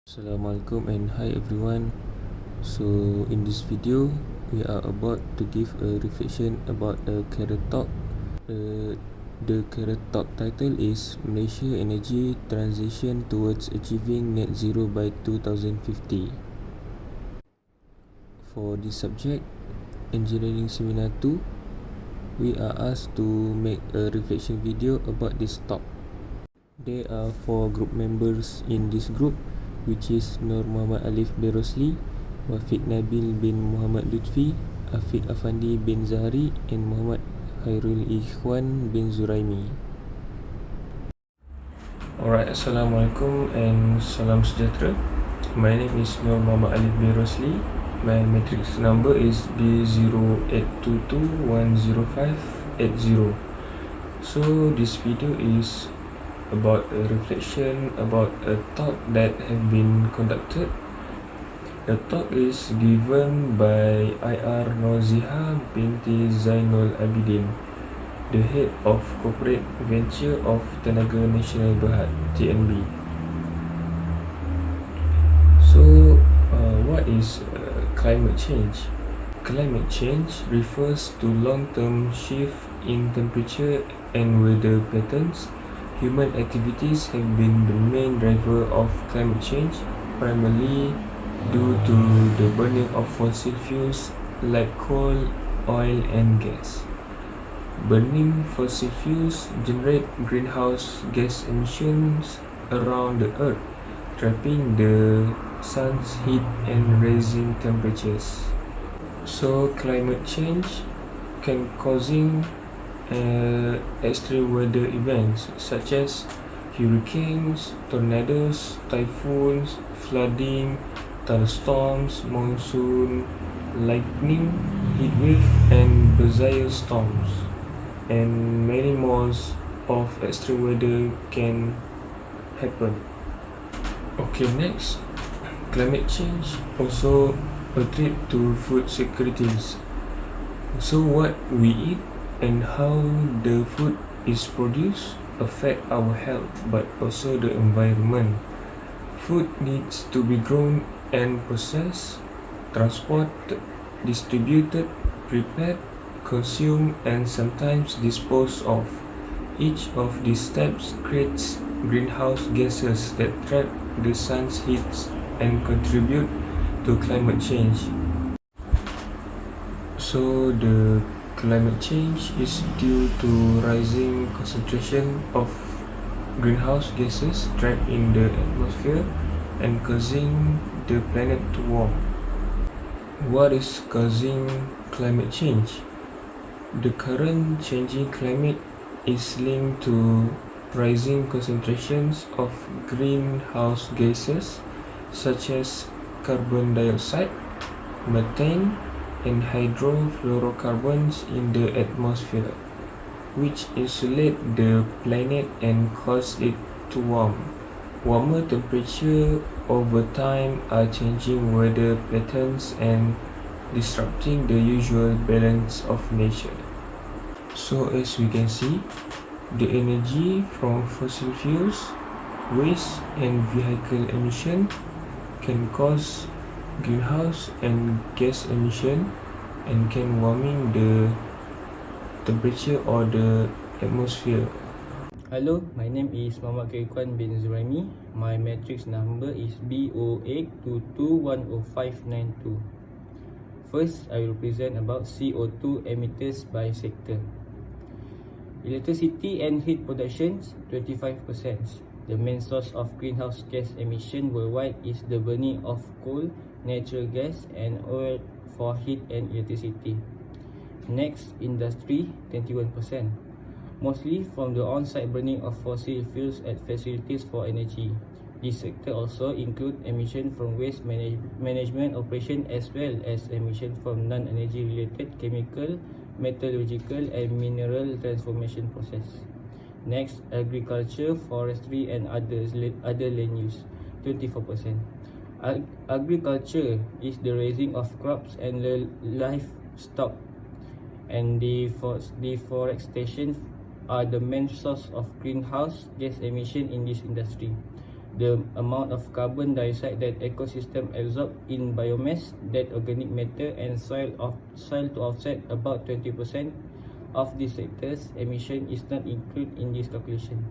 Assalamualaikum and hi everyone. So in this video we are about to give a reflection about a career talk. The career talk title is Malaysia Energy Transition Towards Achieving Net Zero by 2050. For this subject, Engineering Seminar 2, we are asked to make a reflection video about this talk. There are 4 group members in this group, which is Nur Muhammad Alif bin Rosli, WAFIQ Nabil bin Muhammad LUTFI, AFANDI bin ZAHARI, and Muhammad KHAIRUL bin ZURAIMEE. Alright, Assalamualaikum and salam sejahtera. My name is Nur Muhammad Alif bin Rosli. My matrix number is B082210510580. So this video is about a reflection about a talk that have been conducted. The talk is given by IR Ziha binti Zainol Abidin, the head of corporate venture of Tenaga Nasional Berhad, TNB. So what is climate change? Climate change refers to long-term shift in temperature and weather patterns. Human activities have been the main driver of climate change, primarily due to the burning of fossil fuels like coal, oil and gas. Burning fossil fuels generate greenhouse gas emissions around the earth, trapping the sun's heat and raising temperatures. So climate change can causing extreme weather events such as hurricanes, tornadoes, typhoons, flooding, thunderstorms, monsoon, lightning, heatwave, and bizarre storms, and many more of extreme weather can happen. Okay, next, climate change also a threat to food securities. So what we eat and how the food is produced affect our health but also the environment. Food needs to be grown and processed, transported, distributed, prepared, consumed, and sometimes disposed of. Each of these steps creates greenhouse gases that trap the sun's heat and contribute to climate change. So the climate change is due to rising concentration of greenhouse gases trapped in the atmosphere and causing the planet to warm. What is causing climate change? The current changing climate is linked to rising concentrations of greenhouse gases such as carbon dioxide, methane, and hydrofluorocarbons in the atmosphere, which insulate the planet and cause it to warm. Warmer temperature over time are changing weather patterns and disrupting the usual balance of nature. So as we can see, the energy from fossil fuels, waste and vehicle emission can cause greenhouse and gas emission and can warming the temperature or the atmosphere. Hello, my name is Muhammad KHWAN bin ZURAIMEE. My matrix number is B0822105192. First, I will present about CO2 emitters by sector. Electricity and heat production 25%. The main source of greenhouse gas emission worldwide is the burning of coal, natural gas and oil for heat and electricity. Next, industry 21%, mostly from the on-site burning of fossil fuels at facilities for energy. This sector also includes emission from waste management operation as well as emission from non-energy related chemical, metallurgical and mineral transformation process. Next, agriculture, forestry and other land use 24%. Agriculture is the raising of crops and livestock, and deforestation are the main source of greenhouse gas emission in this industry. the amount of carbon dioxide that ecosystem absorb in biomass, dead organic matter, and soil to offset about 20% of this sector's emission is not included in this calculation.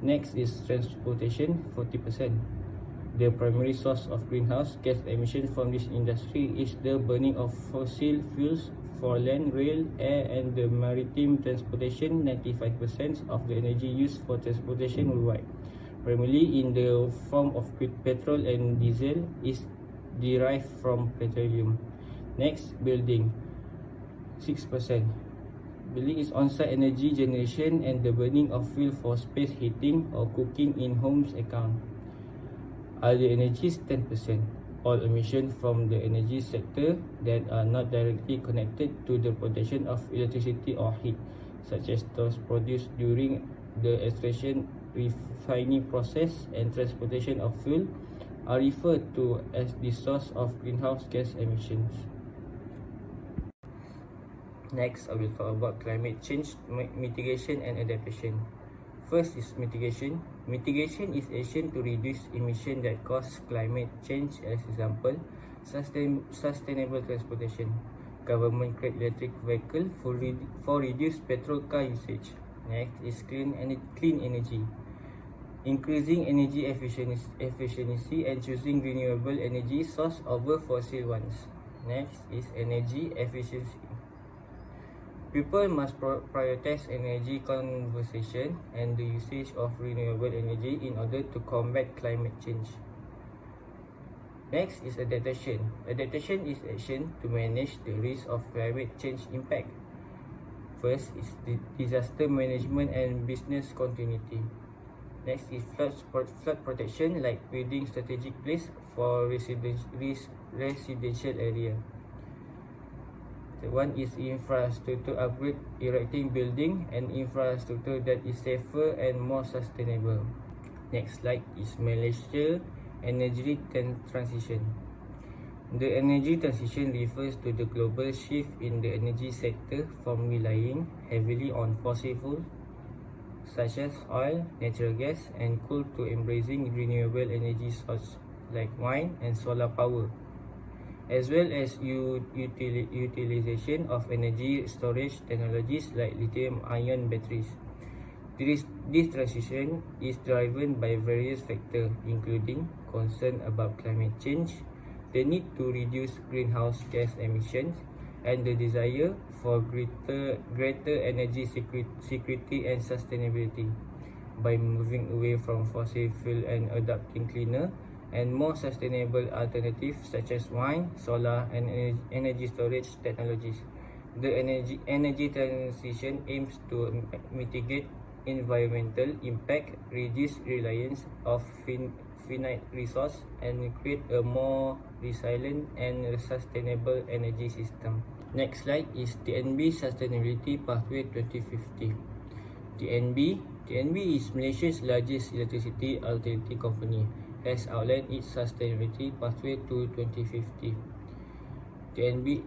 Next is transportation, 40%. The primary source of greenhouse gas emission from this industry is the burning of fossil fuels for land, rail, air, and the maritime transportation. 95% of the energy used for transportation worldwide, primarily in the form of petrol and diesel, is derived from petroleum. Next, building, 6%. Building is on-site energy generation and the burning of fuel for space heating or cooking in homes account. Other energies, 10%. All emissions from the energy sector that are not directly connected to the production of electricity or heat, such as those produced during the extraction, refining process, and transportation of fuel, are referred to as the source of greenhouse gas emissions. Next, I will talk about climate change mitigation and adaptation. First is mitigation. Mitigation is action to reduce emission that cause climate change. As example, sustainable transportation. Government create electric vehicle for reduced petrol car usage. Next is clean energy. Increasing energy efficiency and choosing renewable energy source over fossil ones. Next is energy efficiency. People must prioritize energy conservation and the usage of renewable energy in order to combat climate change. Next is adaptation. Adaptation is action to manage the risk of climate change impact. First is the disaster management and business continuity. Next is flood protection, like building strategic place for residential area. The one is infrastructure upgrade, erecting building and infrastructure that is safer and more sustainable. Next slide is Malaysia energy transition. The energy transition refers to the global shift in the energy sector from relying heavily on fossil fuels such as oil, natural gas, and coal to embracing renewable energy sources like wind and solar power, as well as utilization of energy storage technologies like lithium-ion batteries. This transition is driven by various factors, including concern about climate change, the need to reduce greenhouse gas emissions, and the desire for greater energy security and sustainability. By moving away from fossil fuel and adopting cleaner and more sustainable alternatives such as wind, solar, and energy storage technologies, the energy transition aims to mitigate environmental impact, reduce reliance of finite resource, and create a more resilient and sustainable energy system. Next slide is TNB Sustainability Pathway 2050. TNB is Malaysia's largest electricity utility company, has outlined its sustainability pathway to 2050. TNB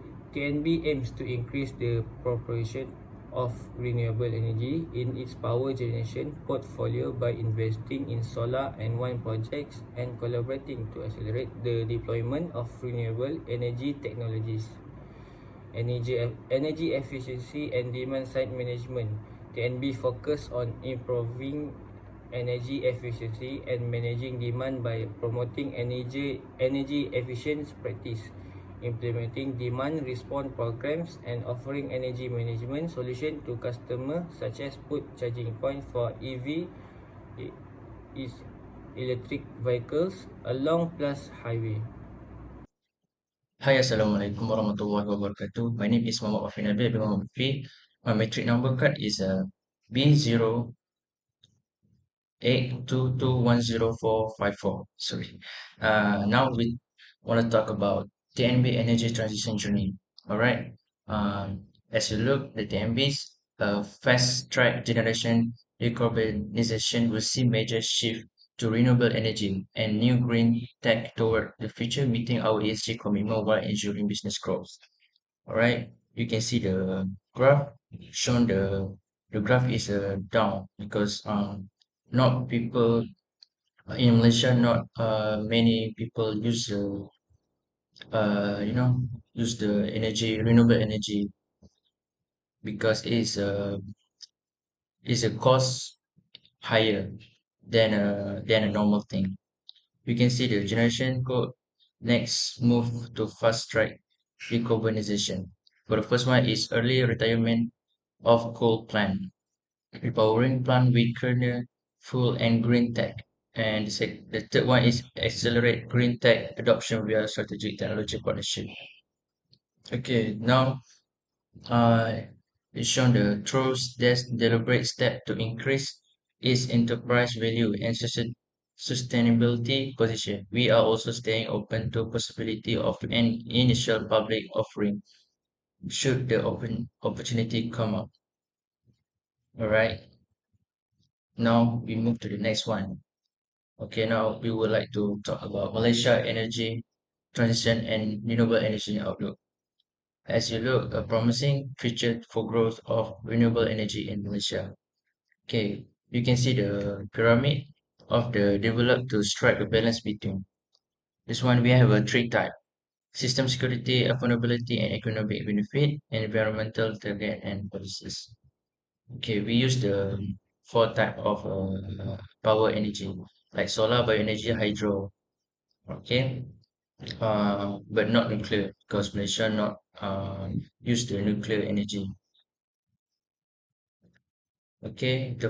aims to increase the proportion of renewable energy in its power generation portfolio by investing in solar and wind projects and collaborating to accelerate the deployment of renewable energy technologies. Energy efficiency and demand side management. TNB focus on improving energy efficiency and managing demand by promoting energy efficient practice, implementing demand response programs, and offering energy management solution to customers such as put charging point for EV is electric vehicles along plus highway. Hi, Assalamualaikum warahmatullahi wabarakatuh. My name is Muhammad Nabil bin Muhammad Fi. My metric number card is B0822104454. Sorry. Now we want to talk about TNB energy transition journey. All right. As you look, the TNB's fast track generation decarbonization will see major shift to renewable energy and new green tech toward the future, meeting our ESG commitment while ensuring business growth. All right. You can see the graph shown. The graph is down because not people in Malaysia, not many people use you know use the energy renewable energy because it's a cost higher than a normal thing. You can see the generation code next move to fast track decarbonization. For the first one is early retirement of coal plant, repowering plant with cleaner fuel and green tech. And the third one is accelerate green tech adoption via strategic technology partnership. Okay, now uh, it's shown the Truth's deliberate step to increase its enterprise value and sustainability position. We are also staying open to possibility of an initial public offering should the open opportunity come up. All right. Now we move to the next one. Okay, now we would like to talk about Malaysia energy transition and renewable energy outlook. As you look, a promising future for growth of renewable energy in Malaysia. Okay, you can see the pyramid of the developed to strike a balance between. This one we have a three type: system security, affordability, and economic benefit, and environmental target and policies. Okay, we use the four type of power energy like solar, bioenergy, hydro. Okay, but not nuclear because Malaysia not use the nuclear energy. Okay, the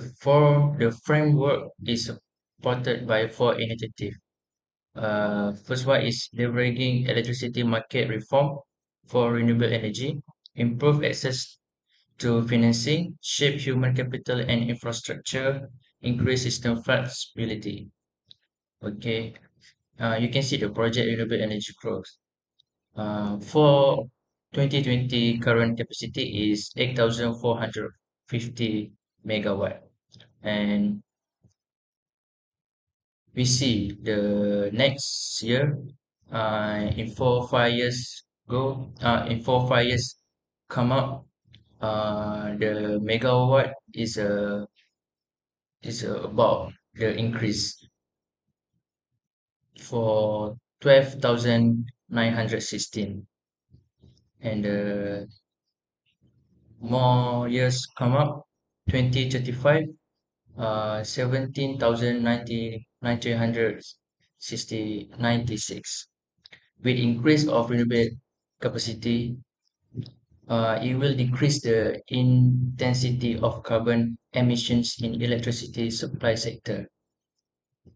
framework is supported by four initiatives. First one is leveraging electricity market reform for renewable energy, improve access to financing, shape human capital and infrastructure, increase system flexibility. Okay, you can see the project renewable energy growth. For 2020, current capacity is 8,450 megawatt, and we see the next year, in 4 5 years in 4 5 years come up, the megawatt is about the increase for 12,916, and more years come up, 2035, 17,996. With increase of renewable capacity, it will decrease the intensity of carbon emissions in electricity supply sector.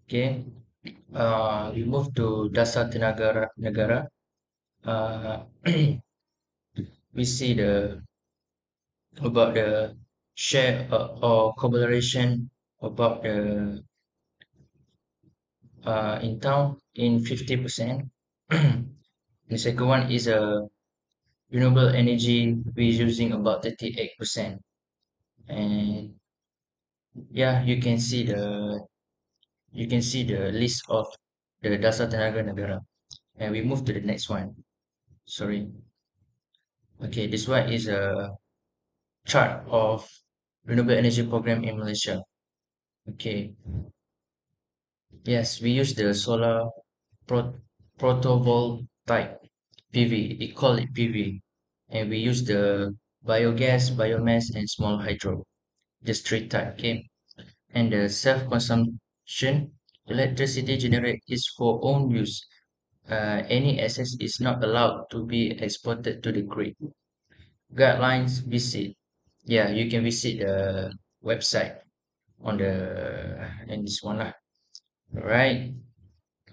Okay, we move to Dasar Tenaga Negara. Uh, we see the about the share or collaboration about the in town in 50%. The second one is a renewable energy we're using about 38%. And yeah, you can see the list of the Dasar Tenaga Negara. And we move to the next one. Sorry. Okay, this one is a chart of renewable energy program in Malaysia. Okay. Yes, we use the solar pro photovoltaic PV. They call it PV. And we use the biogas, biomass, and small hydro. Just three type. Okay. And the self-consumption electricity generated is for own use. Any excess is not allowed to be exported to the grid. Guidelines visit. Yeah, you can visit the website on the in this one lah. Right.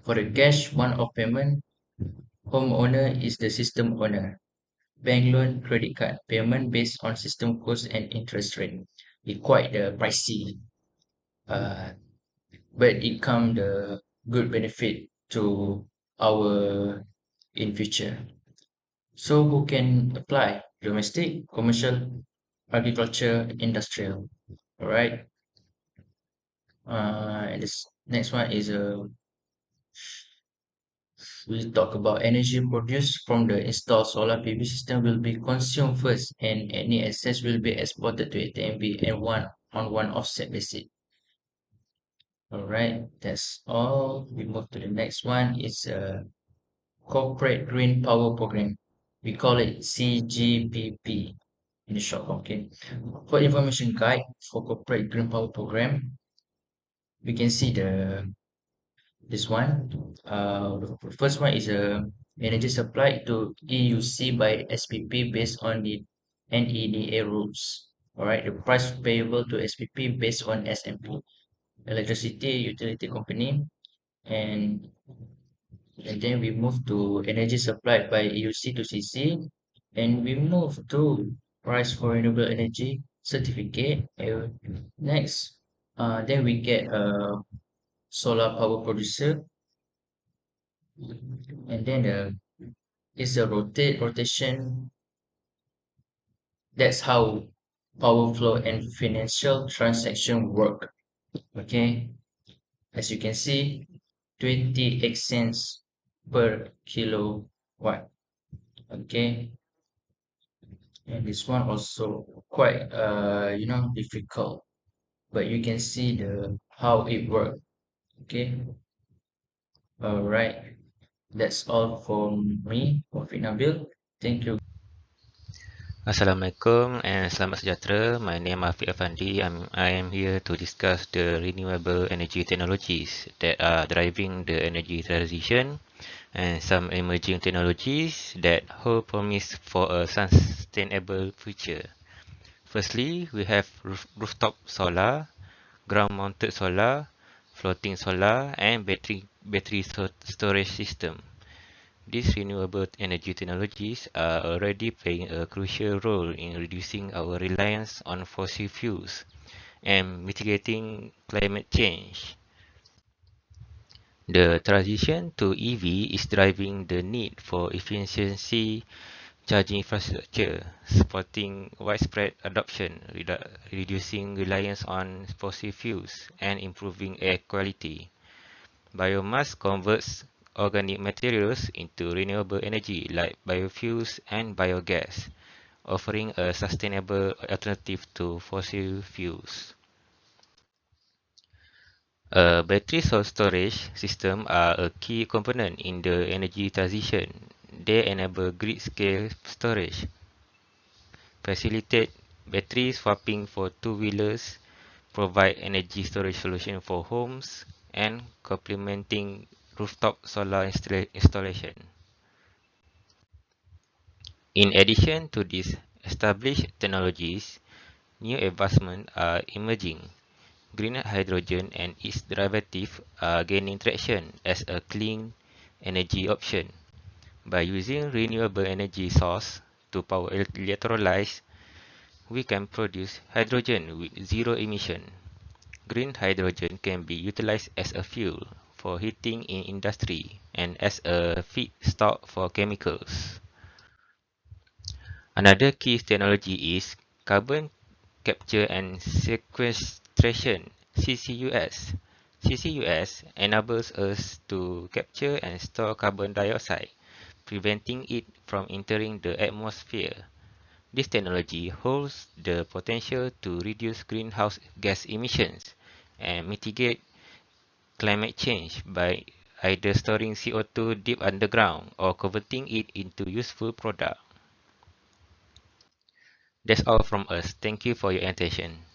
For the cash one-off payment, homeowner is the system owner. Bank loan, credit card payment based on system cost and interest rate. It quite pricey. Uh, but it come the good benefit to our in future. So who can apply? Domestic, commercial, agriculture, industrial. All right. And this next one is we'll talk about energy produced from the installed solar PV system will be consumed first, and any excess will be exported to ATMB and one on one offset basis. All right, that's all. We move to the next one. It's a corporate green power program. We call it CGPP in the short. Okay. For information guide for corporate green power program, we can see this one. The first one is a energy supply to EUC by SPP based on the NEDA rules. All right, the price payable to SPP based on SMP, electricity utility company, and then we move to energy supplied by EUC to CC, and we move to price for renewable energy certificate. Next, then we get a solar power producer, and then it's a rotation. That's how power flow and financial transaction work. Okay, as you can see, 28 cents per kilowatt. Okay, and this one also quite difficult, but you can see the how it works. Okay, all right, that's all for me, Wafiq Nabil. Thank you. Assalamualaikum and selamat sejahtera. My name is AFANDI. I am here to discuss the renewable energy technologies that are driving the energy transition and some emerging technologies that hold promise for a sustainable future. Firstly, we have rooftop solar, ground-mounted solar, floating solar, and battery storage system. These renewable energy technologies are already playing a crucial role in reducing our reliance on fossil fuels and mitigating climate change. The transition to EV is driving the need for efficiency charging infrastructure, supporting widespread adoption, reducing reliance on fossil fuels, and improving air quality. Biomass converts organic materials into renewable energy like biofuels and biogas, offering a sustainable alternative to fossil fuels. Battery storage systems are a key component in the energy transition. They enable grid-scale storage, facilitate battery swapping for two-wheelers, provide energy storage solution for homes, and complementing rooftop solar installation. In addition to these established technologies, new advancements are emerging. Green hydrogen and its derivatives are gaining traction as a clean energy option. By using renewable energy source to power electrolytes, we can produce hydrogen with zero emission. Green hydrogen can be utilized as a fuel for heating in industry and as a feedstock for chemicals. Another key technology is carbon capture and sequestration (CCUS). CCUS enables us to capture and store carbon dioxide, preventing it from entering the atmosphere. This technology holds the potential to reduce greenhouse gas emissions and mitigate climate change by either storing CO2 deep underground or converting it into useful product. That's all from us. Thank you for your attention.